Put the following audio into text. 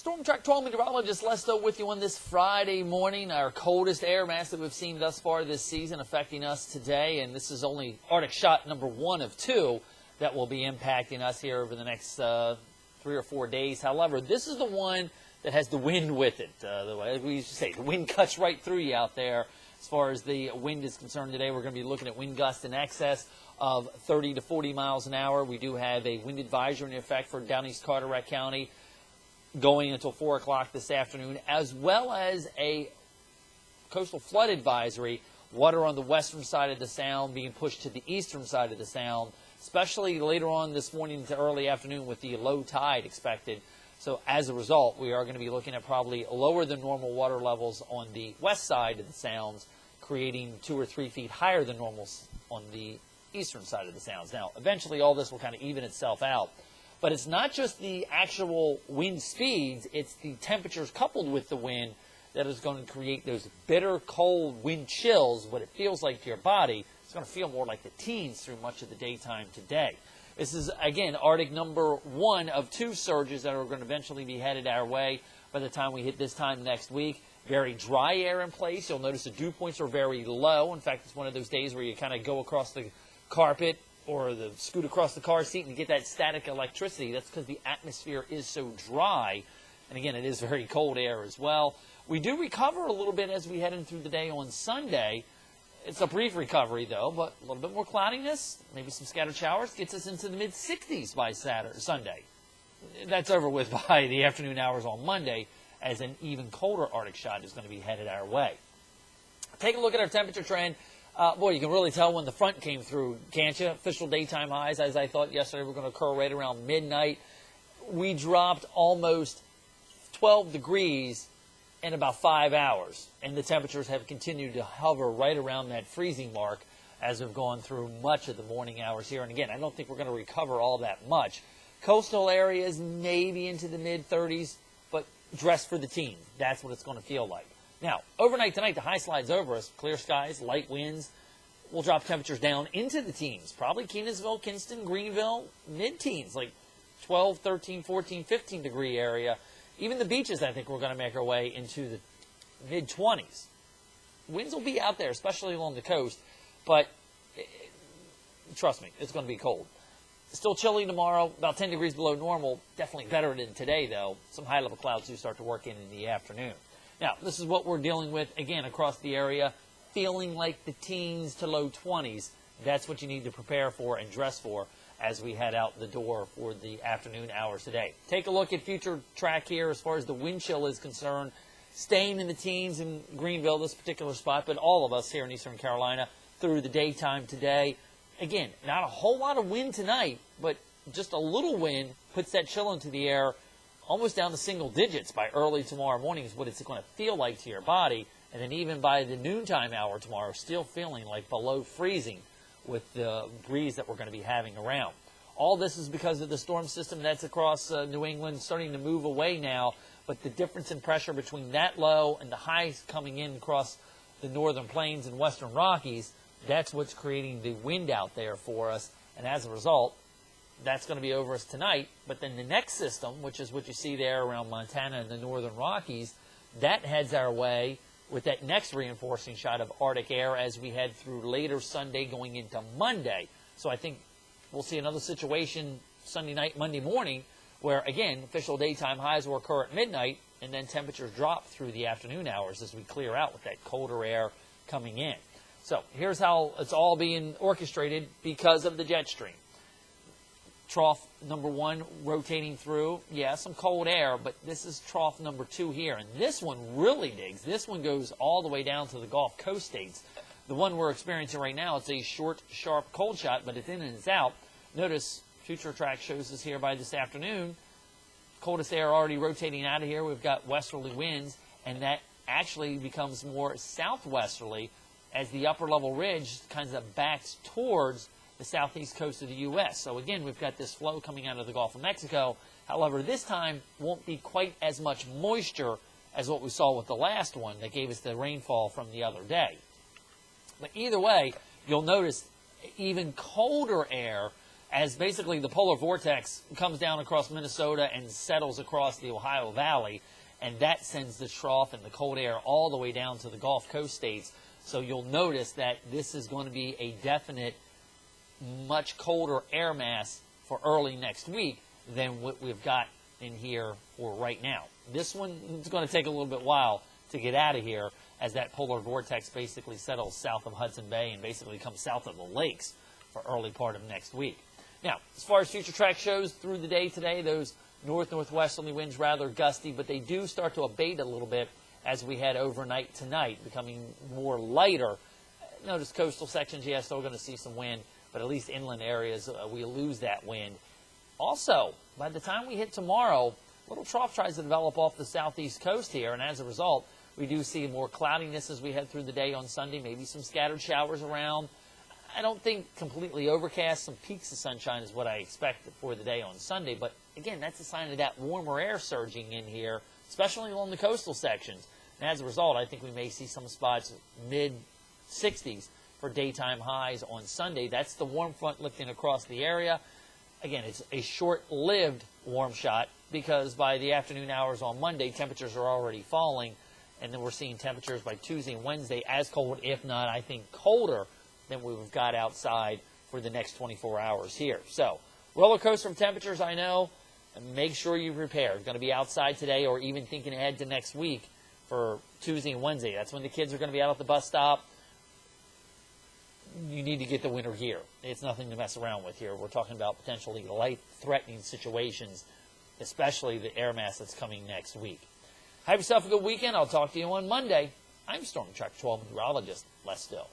Storm Track 12 meteorologist Lesto with you on this Friday morning. Our coldest air mass that we've seen thus far this season affecting us today. And this is only Arctic shot number 1 of 2 that will be impacting us here over the next 3 or 4 days. However, this is the one that has the wind with it. The way we used to say, the wind cuts right through you out there. As far as the wind is concerned today, we're going to be looking at wind gusts in excess of 30 to 40 miles an hour. We do have a wind advisory in effect for down East Carteret County going until 4 o'clock this afternoon, as well as a coastal flood advisory, water on the western side of the sound being pushed to the eastern side of the sound, especially later on this morning to early afternoon with the low tide expected. So as a result, we are going to be looking at probably lower than normal water levels on the west side of the sounds, creating 2 or 3 feet higher than normal on the eastern side of the sounds. Now, eventually all this will kind of even itself out. But it's not just the actual wind speeds, it's the temperatures coupled with the wind that is going to create those bitter, cold wind chills, what it feels like to your body. It's going to feel more like the teens through much of the daytime today. This is, again, Arctic number 1 of 2 surges that are going to eventually be headed our way by the time we hit this time next week. Very dry air in place. You'll notice the dew points are very low. In fact, it's one of those days where you kind of go across the carpet or scoot across the car seat and get that static electricity. That's because the atmosphere is so dry. And again, it is very cold air as well. We do recover a little bit as we head in through the day on Sunday. It's a brief recovery, though, but a little bit more cloudiness, maybe some scattered showers, gets us into the mid-60s by Sunday. That's over with by the afternoon hours on Monday, as an even colder Arctic shot is going to be headed our way. Take a look at our temperature trend. Boy, you can really tell when the front came through, can't you? Official daytime highs, as I thought yesterday, were going to occur right around midnight. We dropped almost 12 degrees in about 5 hours, and the temperatures have continued to hover right around that freezing mark as we've gone through much of the morning hours here. And again, I don't think we're going to recover all that much. Coastal areas maybe into the mid-30s, but dress for the teens. That's what it's going to feel like. Now, overnight tonight, the high slides over us. Clear skies, light winds. We'll drop temperatures down into the teens. Probably Kenansville, Kinston, Greenville, mid-teens, like 12, 13, 14, 15 degree area. Even the beaches, I think we're going to make our way into the mid-20s. Winds will be out there, especially along the coast, but trust me, it's going to be cold. Still chilly tomorrow, about 10 degrees below normal. Definitely better than today, though. Some high-level clouds do start to work in the afternoon. Now, this is what we're dealing with, again, across the area, feeling like the teens to low 20s. That's what you need to prepare for and dress for as we head out the door for the afternoon hours today. Take a look at future track here as far as the wind chill is concerned. Staying in the teens in Greenville, this particular spot, but all of us here in Eastern Carolina through the daytime today. Again, not a whole lot of wind tonight, but just a little wind puts that chill into the air almost down to single digits by early tomorrow morning is what it's going to feel like to your body. And then even by the noontime hour tomorrow, still feeling like below freezing with the breeze that we're going to be having around. All this is because of the storm system that's across New England starting to move away now. But the difference in pressure between that low and the highs coming in across the northern plains and western Rockies, that's what's creating the wind out there for us. And as a result, that's going to be over us tonight. But then the next system, which is what you see there around Montana and the northern Rockies, that heads our way with that next reinforcing shot of Arctic air as we head through later Sunday going into Monday. So I think we'll see another situation Sunday night, Monday morning, where, again, official daytime highs will occur at midnight, and then temperatures drop through the afternoon hours as we clear out with that colder air coming in. So here's how it's all being orchestrated because of the jet stream. Trough number 1 rotating through. Yeah, some cold air, but this is trough number 2 here. And this one really digs. This one goes all the way down to the Gulf Coast states. The one we're experiencing right now, it's a short, sharp cold shot, but it's in and it's out. Notice future track shows us here by this afternoon. Coldest air already rotating out of here. We've got westerly winds, and that actually becomes more southwesterly as the upper level ridge kind of backs towards the southeast coast of the U.S. So again, we've got this flow coming out of the Gulf of Mexico. However, this time won't be quite as much moisture as what we saw with the last one that gave us the rainfall from the other day. But either way, you'll notice even colder air as basically the polar vortex comes down across Minnesota and settles across the Ohio Valley, and that sends the trough and the cold air all the way down to the Gulf Coast states. So you'll notice that this is going to be a definite, much colder air mass for early next week than what we've got in here for right now. This one is going to take a little bit while to get out of here as that polar vortex basically settles south of Hudson Bay and basically comes south of the lakes for early part of next week. Now, as far as future track shows through the day today, those north-northwesterly winds rather gusty, but they do start to abate a little bit as we head overnight tonight, becoming more lighter. Notice coastal sections, yeah, still going to see some wind, but at least inland areas, we lose that wind. Also, by the time we hit tomorrow, a little trough tries to develop off the southeast coast here, and as a result, we do see more cloudiness as we head through the day on Sunday, maybe some scattered showers around. I don't think completely overcast. Some peaks of sunshine is what I expect for the day on Sunday, but again, that's a sign of that warmer air surging in here, especially along the coastal sections. And as a result, I think we may see some spots mid-60s for daytime highs on Sunday. That's the warm front lifting across the area. Again, it's a short-lived warm shot because by the afternoon hours on Monday, temperatures are already falling, and then we're seeing temperatures by Tuesday and Wednesday as cold, if not, I think, colder than we've got outside for the next 24 hours here. So, roller coaster of temperatures, I know. And make sure you prepare. It's going to be outside today or even thinking ahead to next week for Tuesday and Wednesday. That's when the kids are going to be out at the bus stop. You need to get the winter gear. It's nothing to mess around with here. We're talking about potentially life-threatening situations, especially the air mass that's coming next week. Have yourself a good weekend. I'll talk to you on Monday. I'm Storm Track 12 meteorologist Les Still.